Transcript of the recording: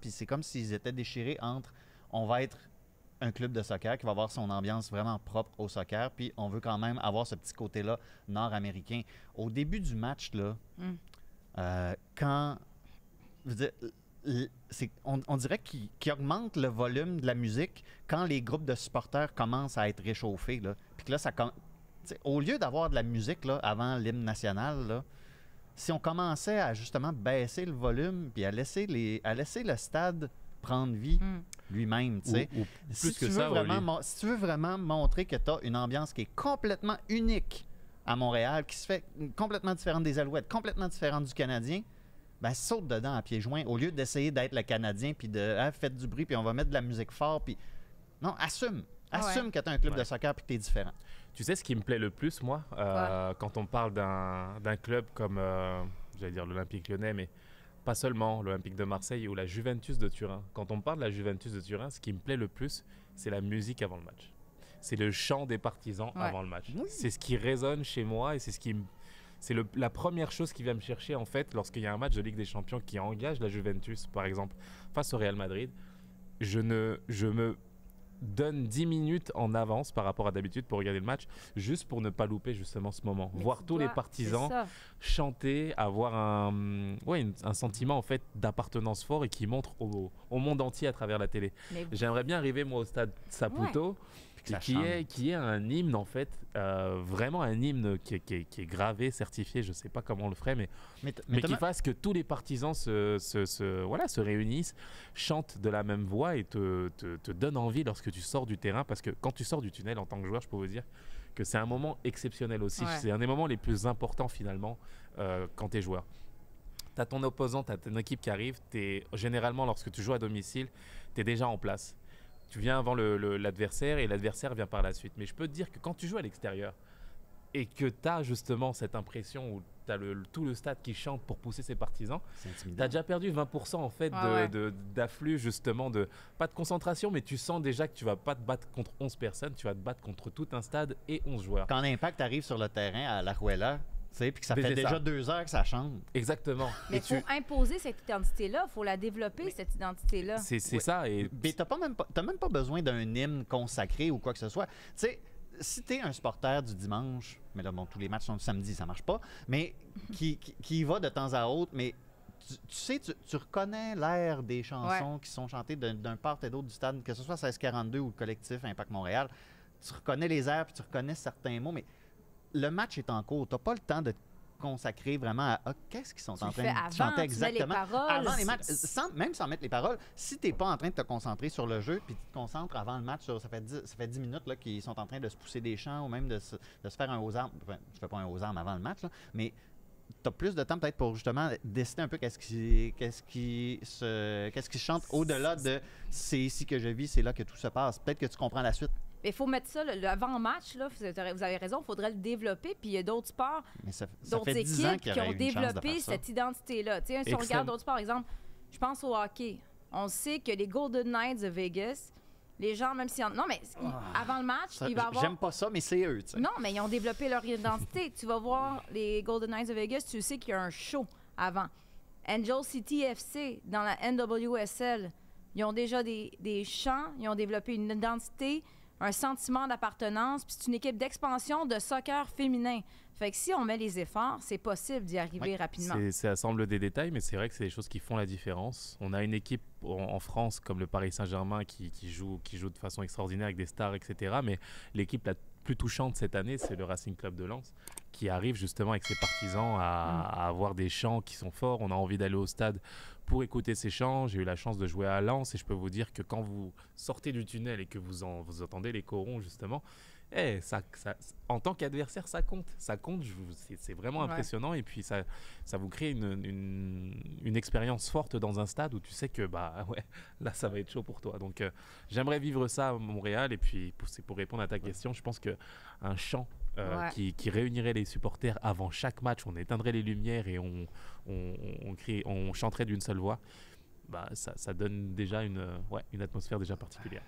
puis c'est comme s'ils étaient déchirés entre on va être un club de soccer qui va avoir son ambiance vraiment propre au soccer, puis on veut quand même avoir ce petit côté-là nord-américain. Au début du match, là, quand... Je veux dire, on dirait qu'il augmente le volume de la musique quand les groupes de supporters commencent à être réchauffés. Là. Puis que là, au lieu d'avoir de la musique là, avant l'hymne national, là, si on commençait à justement baisser le volume puis à laisser le stade prendre vie lui-même, tu sais. Ou Si plus que tu veux ça, si tu veux vraiment montrer que tu as une ambiance qui est complètement unique à Montréal, qui se fait complètement différente des Alouettes, complètement différente du Canadien, ben saute dedans à pieds joints au lieu d'essayer d'être le Canadien puis de faites du bruit puis on va mettre de la musique fort puis non, assume que tu es un club de soccer puis que tu es différent. Tu sais ce qui me plaît le plus, moi, quand on parle d'un club comme, j'allais dire l'Olympique Lyonnais, mais pas seulement l'Olympique de Marseille ou la Juventus de Turin. Quand on parle de la Juventus de Turin, ce qui me plaît le plus, c'est la musique avant le match. C'est le chant des partisans avant le match. Oui. C'est ce qui résonne chez moi et c'est ce qui me... C'est la première chose qui vient me chercher, en fait, lorsqu'il y a un match de Ligue des Champions qui engage la Juventus, par exemple, face au Real Madrid. Je me donne 10 minutes en avance par rapport à d'habitude pour regarder le match, juste pour ne pas louper justement ce moment. Mais voir tous les partisans chanter, avoir un sentiment en fait d'appartenance fort et qui montre au monde entier à travers la télé. J'aimerais bien arriver, moi, au stade Saputo. Ouais. Qui est un hymne en fait, vraiment un hymne qui est gravé, certifié, je sais pas comment on le ferait, mais qui fasse que tous les partisans se réunissent, chantent de la même voix et te donnent envie lorsque tu sors du terrain, parce que quand tu sors du tunnel en tant que joueur, je peux vous dire que c'est un moment exceptionnel aussi, c'est un des moments les plus importants finalement quand tu es joueur. Tu as ton opposant, tu as ton équipe qui arrive, généralement lorsque tu joues à domicile, tu es déjà en place. Tu viens avant l'adversaire et l'adversaire vient par la suite. Mais je peux te dire que quand tu joues à l'extérieur et que tu as justement cette impression où tu as tout le stade qui chante pour pousser ses partisans, tu as déjà perdu 20% en fait d'afflux justement, pas de concentration, mais tu sens déjà que tu vas pas te battre contre 11 personnes, tu vas te battre contre tout un stade et 11 joueurs. Quand l'Impact arrive sur le terrain à l'Aruela, puis que ça fait déjà 2 heures que ça chante. Exactement. Mais il faut imposer cette identité-là, il faut la développer, cette identité-là. C'est ça. Et... Mais t'as même pas besoin d'un hymne consacré ou quoi que ce soit. Tu sais, si t'es un supporter du dimanche, mais là, bon, tous les matchs sont du samedi, ça marche pas, mais qui y va de temps à autre, mais tu sais, tu reconnais l'air des chansons qui sont chantées d'un part et d'autre du stade, que ce soit 1642 ou le collectif Impact Montréal. Tu reconnais les airs puis tu reconnais certains mots, mais le match est en cours. Tu n'as pas le temps de te consacrer vraiment à qu'est-ce qu'ils sont en train de chanter exactement. Avant les matchs, même sans mettre les paroles, si tu n'es pas en train de te concentrer sur le jeu puis tu te concentres avant le match, ça fait 10 minutes là, qu'ils sont en train de se pousser des chants ou même de se faire un aux armes. Enfin, je ne fais pas un aux armes avant le match, là, mais tu as plus de temps peut-être pour justement décider un peu qu'est-ce qui se chante au-delà de c'est ici que je vis, c'est là que tout se passe. Peut-être que tu comprends la suite. Il faut mettre ça, l'avant-match, là, vous avez raison, il faudrait le développer. Puis il y a d'autres sports, d'autres équipes qui ont développé cette identité-là. Si on regarde d'autres sports, par exemple, je pense au hockey. On sait que les Golden Knights de Vegas, les gens, même si... Non, mais avant le match, il va y avoir... J'aime pas ça, mais c'est eux, tu sais. Non, mais ils ont développé leur identité. Tu vas voir les Golden Knights de Vegas, tu sais qu'il y a un show avant. Angel City FC, dans la NWSL, ils ont déjà des chants, ils ont développé une identité, un sentiment d'appartenance, puis c'est une équipe d'expansion de soccer féminin. Fait que si on met les efforts, c'est possible d'y arriver rapidement. Ça semble des détails, mais c'est vrai que c'est des choses qui font la différence. On a une équipe en France comme le Paris Saint-Germain qui joue de façon extraordinaire avec des stars, etc. Mais l'équipe la plus touchante cette année, c'est le Racing Club de Lens, qui arrive justement avec ses partisans à avoir des chants qui sont forts. On a envie d'aller au stade pour écouter ces chants. J'ai eu la chance de jouer à Lens et je peux vous dire que quand vous sortez du tunnel et que vous entendez les corons justement, en tant qu'adversaire, ça compte. C'est vraiment impressionnant et puis ça vous crée une expérience forte dans un stade où tu sais que là ça va être chaud pour toi. Donc j'aimerais vivre ça à Montréal et puis pour répondre à ta question, je pense qu'un chant qui réunirait les supporters avant chaque match, on éteindrait les lumières et on chanterait d'une seule voix, ça donne déjà une atmosphère déjà particulière.